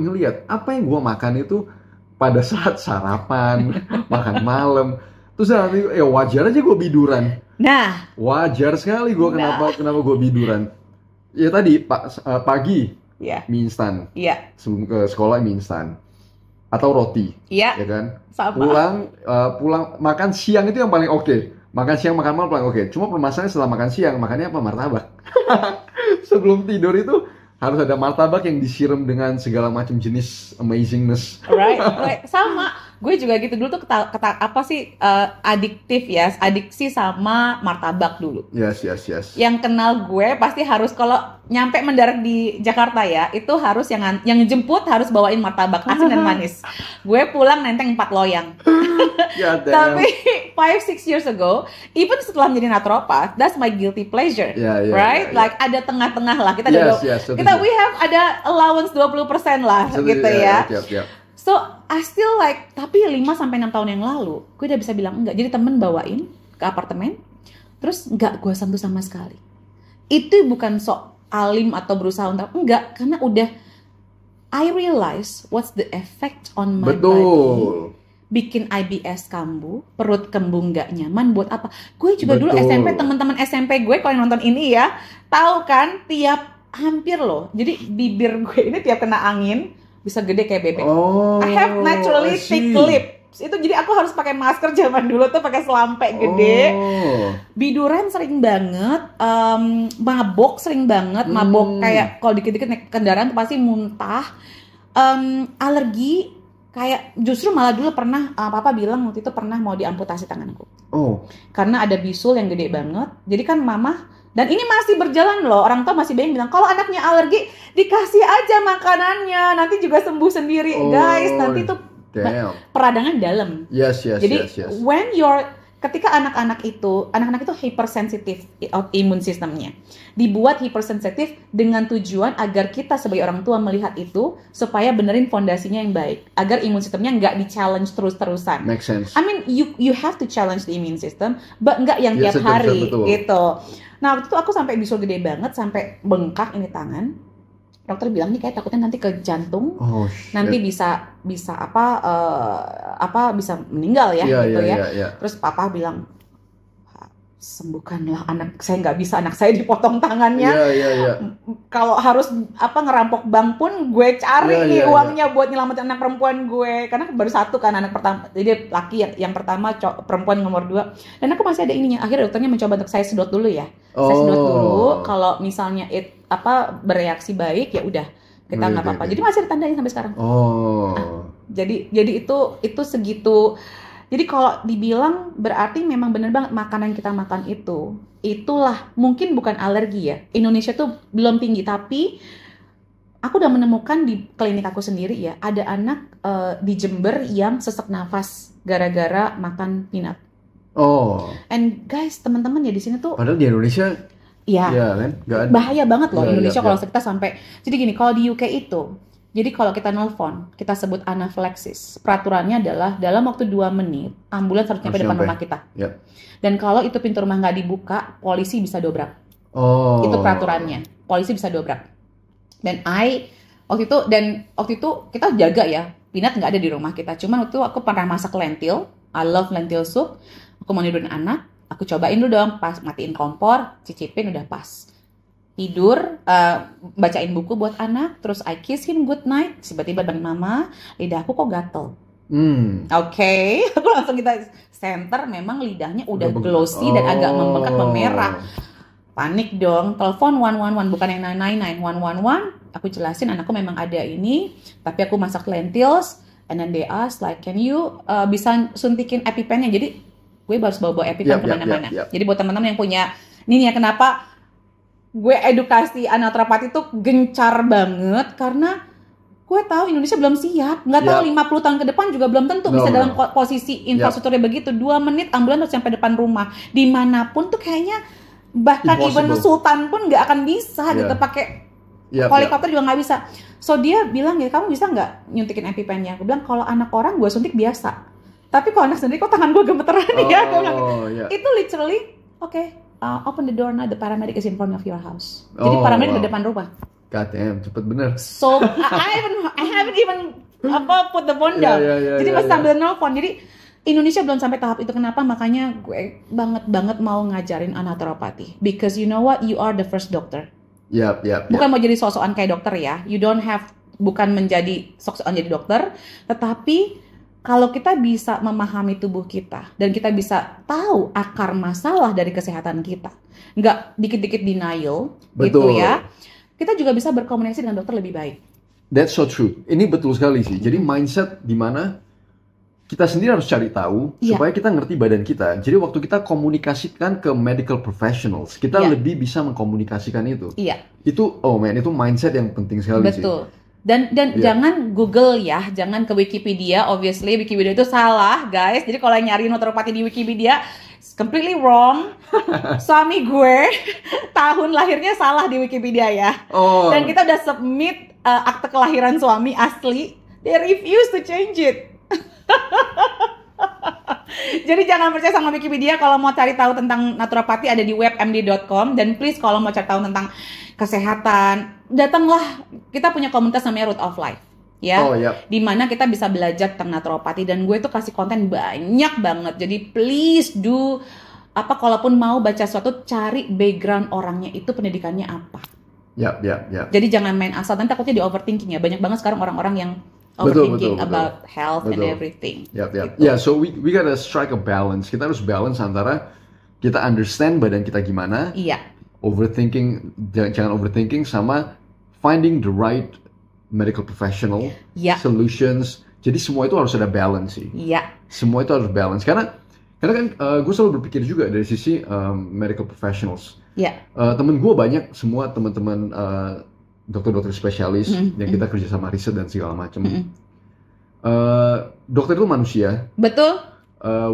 ngelihat apa yang gue makan itu pada saat sarapan, makan malam. Terus nanti ya wajar aja gue biduran. Nah, wajar sekali gue kenapa gue biduran. Ya tadi pagi mie instan. Iya. Sebelum ke sekolah mie instan. Atau roti. Iya. Ya kan? Sama. Pulang makan siang itu yang paling oke. Makan siang, makan malam paling oke. Cuma permasalahannya setelah makan siang, makannya apa? Martabak. Sebelum tidur itu harus ada martabak yang disiram dengan segala macam jenis amazingness. Right. Sama. Gue juga gitu dulu tuh adiksi sama martabak dulu. Yes. Yang kenal gue pasti harus kalau nyampe mendarat di Jakarta ya, itu harus yang jemput harus bawain martabak asin dan manis. Gue pulang nenteng 4 loyang. Tapi 5-6 years ago, even setelah menjadi naturopath, that's my guilty pleasure. Right? Like ada tengah-tengah lah. Kita we have ada allowance 20% lah gitu ya. So, I still like, tapi 5-6 tahun yang lalu, gue udah bisa bilang enggak. Jadi temen bawain ke apartemen, terus enggak gue sentuh sama sekali. Itu bukan sok alim atau berusaha untuk, enggak. Karena udah, I realize what's the effect on my body. Bikin IBS kambuh, perut kembung gak nyaman, buat apa? Gue juga dulu SMP, teman-teman SMP gue kalau yang nonton ini ya, tahu kan hampir loh. Jadi bibir gue ini tiap kena angin, bisa gede kayak bebek. I have naturally thick lips. Itu jadi aku harus pakai masker zaman dulu tuh pakai selampe gede. Biduran sering banget, mabok sering banget, mabok kayak kalau dikit-dikit naik kendaraan tuh pasti muntah. Alergi kayak justru malah dulu pernah papa bilang waktu itu pernah mau diamputasi tanganku. Karena ada bisul yang gede banget. Jadi kan mama. Dan ini masih berjalan loh, orang tua masih banyak bilang, kalau anaknya alergi, dikasih aja makanannya, nanti juga sembuh sendiri. Guys, nanti tuh peradangan dalam. Yes. Jadi, ketika anak-anak itu hypersensitif imun sistemnya, dibuat hypersensitif dengan tujuan agar kita sebagai orang tua melihat itu, supaya benerin fondasinya yang baik, agar imun sistemnya nggak di-challenge terus-terusan. Make sense. I mean, you have to challenge the immune system, but nggak yang tiap hari, gitu. Nah, waktu itu aku sampai bisul gede banget, sampai bengkak ini tangan. Dokter bilang nih kayak takutnya nanti ke jantung, nanti bisa bisa meninggal ya, gitu ya. Terus papa bilang, sembuhkanlah anak saya, nggak bisa anak saya dipotong tangannya. Kalau harus ngerampok bank pun gue cari nih uangnya buat nyelamatin anak perempuan gue, karena baru satu kan anak pertama, jadi laki yang pertama, perempuan nomor 2, dan aku masih ada ininya. Akhirnya dokternya mencoba untuk saya sedot dulu ya, saya sedot dulu. Kalau misalnya bereaksi baik ya udah kita nggak apa-apa. Jadi masih ada tandanya sampai sekarang. Jadi itu segitu. Jadi kalau dibilang berarti memang bener banget makanan kita makan itulah mungkin bukan alergi ya. Indonesia tuh belum tinggi, tapi aku udah menemukan di klinik aku sendiri ya, ada anak di Jember yang sesak nafas gara-gara makan peanut. And guys, teman-teman ya di sini tuh. Padahal di Indonesia ya kan? Bahaya banget loh Indonesia kalau kita sampai. Jadi gini, kalau di UK itu, jadi kalau kita nelpon, kita sebut anafilaksis. Peraturannya adalah dalam waktu 2 menit, ambulans harus nyampe depan rumah kita. Dan kalau itu pintu rumah nggak dibuka, polisi bisa dobrak. Itu peraturannya, polisi bisa dobrak. Dan waktu itu kita jaga ya, peanut nggak ada di rumah kita. Cuman waktu itu aku pernah masak lentil, I love lentil soup. Aku mau nidurin anak, aku cobain dulu dong, pas matiin kompor, cicipin udah pas. Tidur, bacain buku buat anak, terus I kiss him good night, tiba-tiba bangun mama, lidahku kok gatel. Oke, aku langsung kita center, memang lidahnya udah glossy dan agak membengkak, memerah. Panik dong, telepon 111, bukan yang 999, 111. Aku jelasin anakku memang ada ini, tapi aku masak lentils, and then they ask like, can you bisa suntikin EpiPen-nya? Jadi gue harus bawa EpiPen kemana-mana. Jadi buat teman-teman yang punya, ini ya kenapa gue edukasi naturopati itu gencar banget, karena gue tahu Indonesia belum siap. Nggak tahu 50 tahun ke depan juga belum tentu bisa dalam posisi infrastrukturnya begitu. 2 menit ambulans harus sampai depan rumah. Dimanapun tuh kayaknya bahkan even sultan pun nggak akan bisa gitu pakai helikopter juga nggak bisa. So dia bilang ya, kamu bisa nggak nyuntikin EpiPen-nya? Gue bilang kalau anak orang gue suntik biasa. Tapi kalau anak sendiri kok tangan gue gemeteran ya? Gue bilang itu literally open the door now, the paramedic is in front of your house. Jadi paramedic di depan rumah. God damn, cepet bener. So I haven't even put the phone down. Jadi masih sambil nelfon. Jadi Indonesia belum sampai tahap itu. Kenapa? Makanya gue banget mau ngajarin naturopati. Because you know what, you are the first doctor. Bukan mau jadi sok-sokan kayak dokter ya. You don't have, bukan menjadi sok-sokan jadi dokter, tetapi kalau kita bisa memahami tubuh kita dan kita bisa tahu akar masalah dari kesehatan kita, nggak dikit-dikit denial, gitu ya, kita juga bisa berkomunikasi dengan dokter lebih baik. That's so true. Ini betul sekali sih. Jadi mindset di mana kita sendiri harus cari tahu supaya kita ngerti badan kita. Jadi waktu kita komunikasikan ke medical professionals, kita lebih bisa mengkomunikasikan itu. Itu itu mindset yang penting sekali sih. Betul. Dan jangan Google ya, jangan ke Wikipedia. Obviously Wikipedia itu salah, guys. Jadi kalau nyari naturopati di Wikipedia, it's completely wrong. Suami gue tahun lahirnya salah di Wikipedia ya. Dan kita udah submit akte kelahiran suami asli, they refuse to change it. Jadi jangan percaya sama Wikipedia. Kalau mau cari tahu tentang naturopati ada di webmd.com. Dan please kalau mau cari tahu tentang kesehatan, datanglah, kita punya komunitas namanya Root of Life ya, di mana kita bisa belajar tentang naturopati, dan gue tuh kasih konten banyak banget. Jadi please do kalaupun mau baca sesuatu, cari background orangnya itu, pendidikannya apa. Jadi jangan main asal, nanti takutnya di overthinking ya. Banyak banget sekarang orang-orang yang overthinking about health and everything. So we gotta strike a balance. Kita harus balance antara kita understand badan kita gimana, overthinking, jangan overthinking, sama finding the right medical professional solutions. Jadi semua itu harus ada balance sih. Semua itu harus balance, karena kan gue selalu berpikir juga dari sisi medical professionals. Temen gue banyak, semua teman-teman dokter-dokter spesialis yang kita kerja sama riset dan segala macam. Dokter itu manusia. Betul.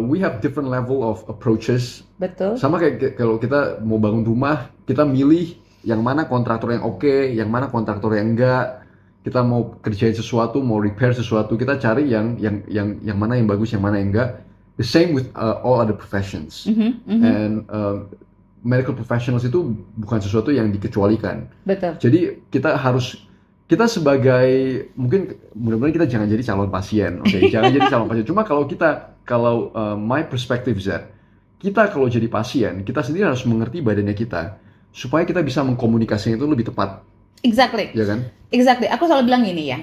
We have different level of approaches. Betul. Sama kayak kalau kita mau bangun rumah, kita milih yang mana kontraktor yang oke, yang mana kontraktor yang enggak. Kita mau kerjain sesuatu, mau repair sesuatu, kita cari yang mana yang bagus, yang mana yang enggak. The same with all other professions. And medical professionals itu bukan sesuatu yang dikecualikan. Betul. Jadi kita sebagai, mungkin mudah-mudahan kita jangan jadi calon pasien, jangan jadi calon pasien. Cuma kalau my perspective is that kita kalau jadi pasien, kita sendiri harus mengerti badannya kita supaya kita bisa mengkomunikasikan itu lebih tepat. Exactly. Ya kan? Exactly. Aku selalu bilang gini ya.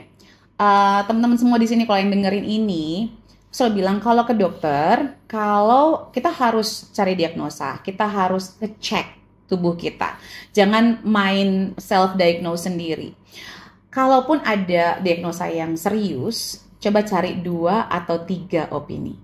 Teman-teman semua di sini kalau yang dengerin ini, aku selalu bilang kalau ke dokter, kalau kita harus cari diagnosa, kita harus ngecek tubuh kita. Jangan main self-diagnose sendiri. Kalaupun ada diagnosa yang serius, coba cari 2 atau 3 opini.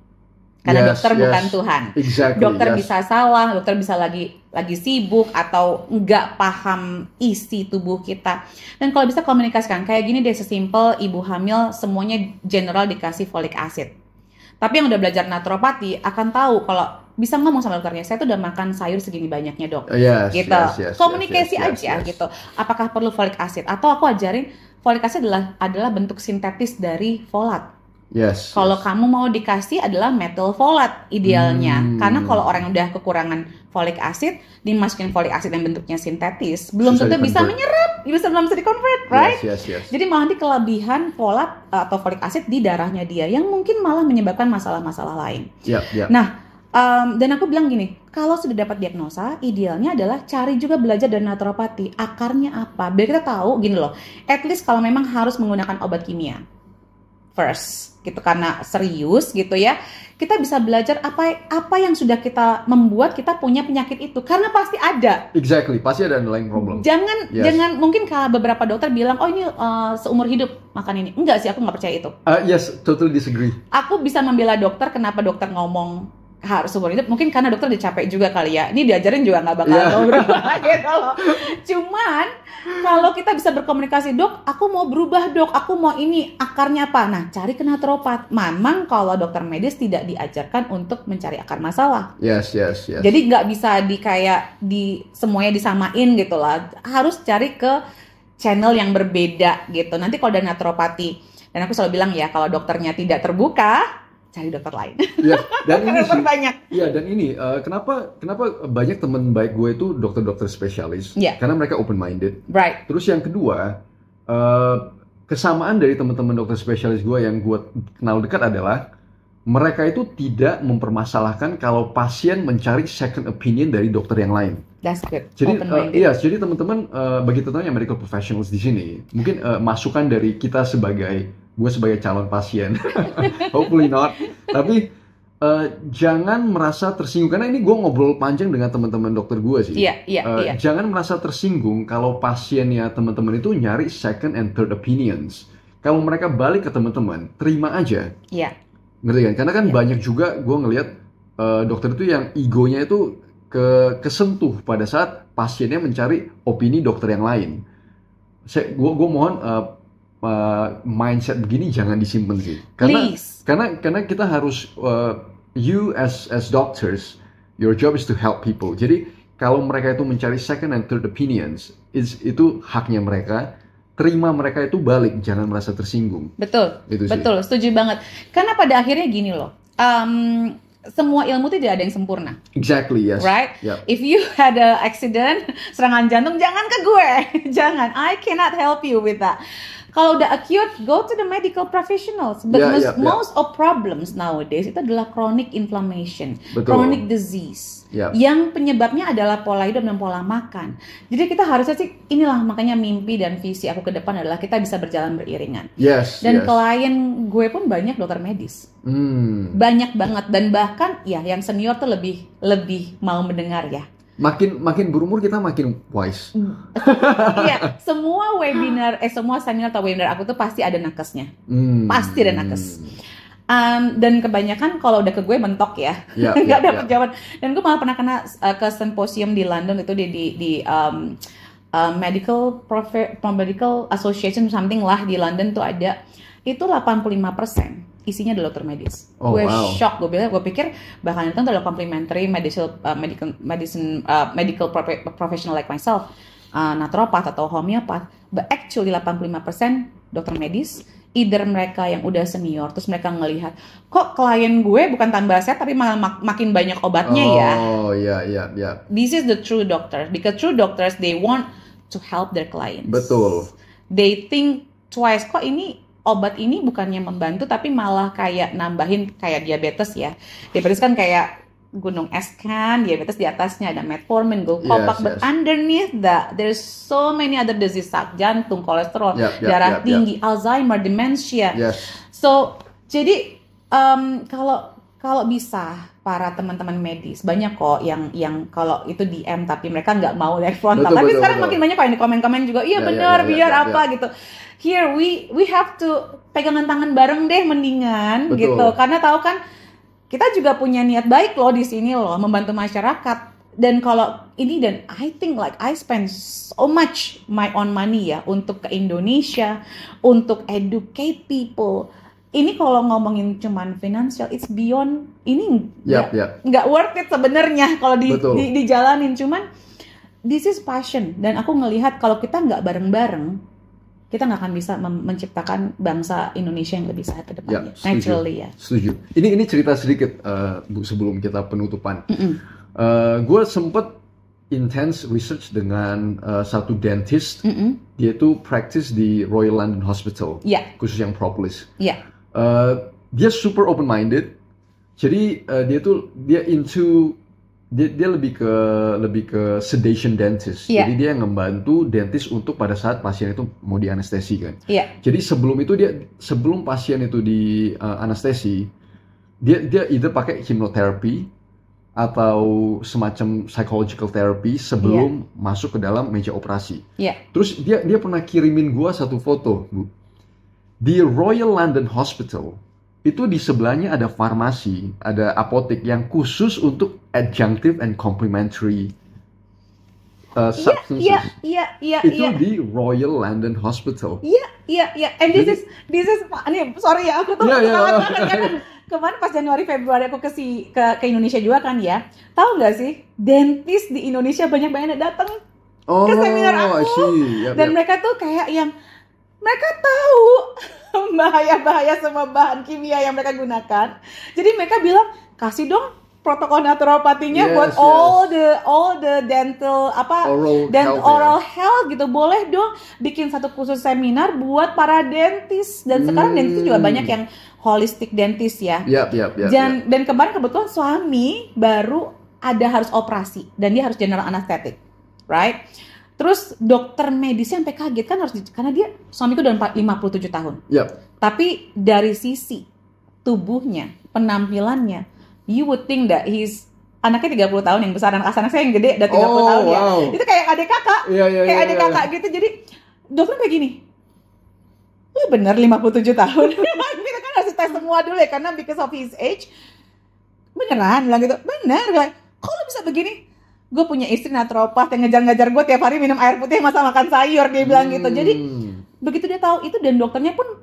Karena dokter bukan Tuhan. Exactly, dokter bisa salah, dokter bisa lagi sibuk atau nggak paham isi tubuh kita. Dan kalau bisa komunikasikan, kayak gini deh, sesimpel ibu hamil semuanya general dikasih folic acid. Tapi yang udah belajar naturopati akan tahu kalau bisa ngomong sama dokternya, saya tuh udah makan sayur segini banyaknya dok, gitu. Komunikasi aja gitu. Apakah perlu folic acid? Atau aku ajarin folic acid adalah bentuk sintetis dari folat. Kalau kamu mau dikasih adalah methylfolate idealnya, karena kalau orang yang udah kekurangan folic acid, dimasukin folic acid yang bentuknya sintetis, belum tentu bisa menyerap, belum bisa di-convert, right? Jadi malah nanti kelebihan folate atau folic acid di darahnya dia, yang mungkin malah menyebabkan masalah-masalah lain. Nah, dan aku bilang gini, kalau sudah dapat diagnosa, idealnya adalah cari juga belajar dari naturopati, akarnya apa, biar kita tahu gini loh, at least kalau memang harus menggunakan obat kimia first gitu, karena serius gitu ya, kita bisa belajar apa yang sudah kita membuat kita punya penyakit itu, karena pasti ada. Exactly, pasti ada underlying problem. Jangan mungkin kalau beberapa dokter bilang, oh ini seumur hidup makan ini. Enggak sih, aku nggak percaya itu. Yes, totally disagree. Aku bisa membela dokter, kenapa dokter ngomong harus seumur hidup, mungkin karena dokter udah capek juga kali ya. Ini diajarin juga nggak bakal berubah gitu loh. Cuman kalau kita bisa berkomunikasi, dok, aku mau berubah dok, aku mau ini, akarnya apa? Nah, cari ke naturopat. Memang kalau dokter medis tidak diajarkan untuk mencari akar masalah. Yes. Jadi nggak bisa semuanya disamain gitu lah. Harus cari ke channel yang berbeda gitu. Nanti kalau dari naturopati, dan aku selalu bilang ya, kalau dokternya tidak terbuka, cari dokter lain. Dan ini sih, banyak. Dan ini kenapa banyak teman baik gue itu dokter-dokter spesialis, karena mereka open minded. Right. Terus yang kedua, kesamaan dari teman-teman dokter spesialis gue yang gue kenal dekat adalah mereka itu tidak mempermasalahkan kalau pasien mencari second opinion dari dokter yang lain. That's good. Jadi jadi teman-teman bagi teman-teman yang medical professionals di sini, mungkin masukan dari kita gue sebagai calon pasien, hopefully not. Tapi jangan merasa tersinggung, karena ini gue ngobrol panjang dengan teman-teman dokter gue sih. Iya. Jangan merasa tersinggung kalau pasiennya teman-teman itu nyari second and third opinions. Kalau mereka balik ke teman-teman, terima aja. Iya. Ngerti kan? Karena kan banyak juga gue ngelihat dokter itu yang egonya itu kesentuh pada saat pasiennya mencari opini dokter yang lain. Gue mohon mindset begini jangan disimpan sih. Karena kita harus you as doctors, your job is to help people. Jadi kalau mereka itu mencari second and third opinions, itu haknya mereka. Terima mereka itu balik, jangan merasa tersinggung. Betul, setuju banget. Karena pada akhirnya gini loh, semua ilmu tidak ada yang sempurna. Exactly, yes. Right? If you had a accident, serangan jantung, jangan ke gue. Jangan, I cannot help you with that. Kalau udah acute, go to the medical professionals. But most of problems nowadays itu adalah chronic inflammation, chronic disease. Yang penyebabnya adalah pola hidup dan pola makan. Jadi kita harusnya sih, inilah makanya mimpi dan visi aku ke depan adalah kita bisa berjalan beriringan. Dan klien gue pun banyak dokter medis. Banyak banget, dan bahkan ya yang senior tuh lebih mau mendengar ya. Makin berumur kita makin wise. Iya, semua seminar atau webinar aku tuh pasti ada nakesnya. Pasti ada nakes. Dan kebanyakan kalau udah ke gue mentok ya. Nggak dapet jawaban. Dan gue malah pernah kena ke simposium di London itu di medical association something lah di London tuh ada. Itu 85% isinya adalah dokter medis. Gue shock, gue pikir bahkan itu adalah complimentary medical professional like myself, naturopath atau homeopath, but actually 85% dokter medis, either mereka yang udah senior, terus mereka ngelihat, kok klien gue bukan tambah sehat tapi malah makin banyak obatnya ya. This is the true doctor, because true doctors, they want to help their clients. Betul. They think twice, kok ini obat ini bukannya membantu tapi malah kayak nambahin, kayak diabetes ya. Diabetes kan kayak gunung es kan, diabetes di atasnya ada metformin, glucopak, but underneath that there's so many other disease, jantung, kolesterol, darah tinggi, Alzheimer, dementia. So jadi kalau bisa para teman-teman medis banyak kok yang kalau itu DM tapi mereka nggak mau live frontal. Tapi sekarang makin banyak kok yang di komen-komen juga, iya benar biar apa gitu. Here we have to pegangan tangan bareng deh mendingan gitu. Karena tahu kan kita juga punya niat baik loh di sini loh membantu masyarakat. Dan kalau ini dan I think like I spend so much my own money ya untuk ke Indonesia, untuk educate people. Ini kalau ngomongin cuman finansial, it's beyond ini nggak worth it sebenarnya kalau dijalanin. Cuman this is passion dan aku ngelihat kalau kita nggak bareng-bareng, kita nggak akan bisa menciptakan bangsa Indonesia yang lebih sehat ke depannya. Naturally ya. Setuju. Ini cerita sedikit Bu sebelum kita penutupan. Gue sempet intense research dengan satu dentist. Dia tuh practice di Royal London Hospital, khusus yang propolis. Dia super open minded, jadi dia lebih ke sedation dentist. Jadi dia ngebantu dentist untuk pada saat pasien itu mau dianestesi kan. Jadi sebelum pasien itu di anestesi, dia either pakai hipnoterapi atau semacam psychological therapy sebelum masuk ke dalam meja operasi. Terus dia pernah kirimin gua satu foto, Bu. Di Royal London Hospital, itu di sebelahnya ada farmasi, ada apotek yang khusus untuk adjunctive and complementary substances. Itu di Royal London Hospital. And this is ini sorry ya, aku tuh kemarin pas Januari Februari aku ke Indonesia juga kan ya. Tahu nggak sih, dentist di Indonesia banyak datang ke seminar aku. Dan mereka tuh kayak yang mereka tahu bahaya semua bahan kimia yang mereka gunakan. Jadi mereka bilang, kasih dong protokol naturopatinya buat all the dental oral health gitu. Boleh dong bikin satu khusus seminar buat para dentist. Dan sekarang dentist juga banyak yang holistic dentist ya. Dan kemarin kebetulan suami baru harus operasi dan dia harus general anesthetic, right? Terus dokter medisnya sampai kaget kan karena dia suamiku udah 57 tahun. Tapi dari sisi tubuhnya, penampilannya, you would think that anaknya 30 tahun yang besar, anak saya yang gede udah 30 tahun ya. Itu kayak adik kakak. Kayak adik kakak gitu. Jadi dokter kayak gini. Lu bener 57 tahun. Kita kan harus tes semua dulu ya karena because of his age. Beneran bilang gitu. Bener. Kok lu bisa begini? Gue punya istri naturopat yang ngejar-ngejar gue tiap hari minum air putih masa makan sayur, dia bilang gitu. Jadi begitu dia tahu itu dan dokternya pun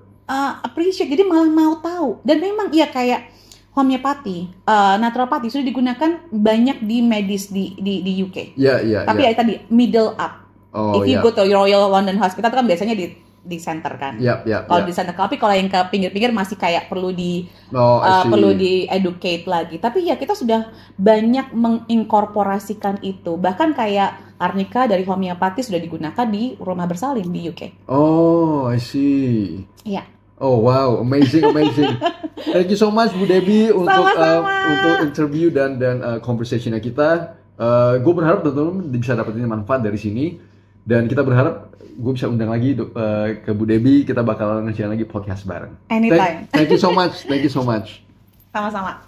appreciate, jadi malah mau tahu. Dan memang iya kayak homeopati, naturopati sudah digunakan banyak di medis di UK. Tapi ya tadi middle up. If you go to Royal London Hospital kan biasanya di center kan. Kalau di center, tapi kalau yang ke pinggir-pinggir masih kayak perlu perlu di educate lagi. Tapi ya kita sudah banyak menginkorporasikan itu. Bahkan kayak arnika dari homeopati sudah digunakan di rumah bersalin di UK. Oh, I see. Oh wow, amazing. Thank you so much Bu Debbie untuk interview dan conversationnya kita. Gue berharap teman-teman bisa dapetin manfaat dari sini. Dan kita berharap gue bisa undang lagi ke Bu Debbie, kita bakal ngerjain lagi podcast bareng. Anytime. Thank you so much. Sama-sama.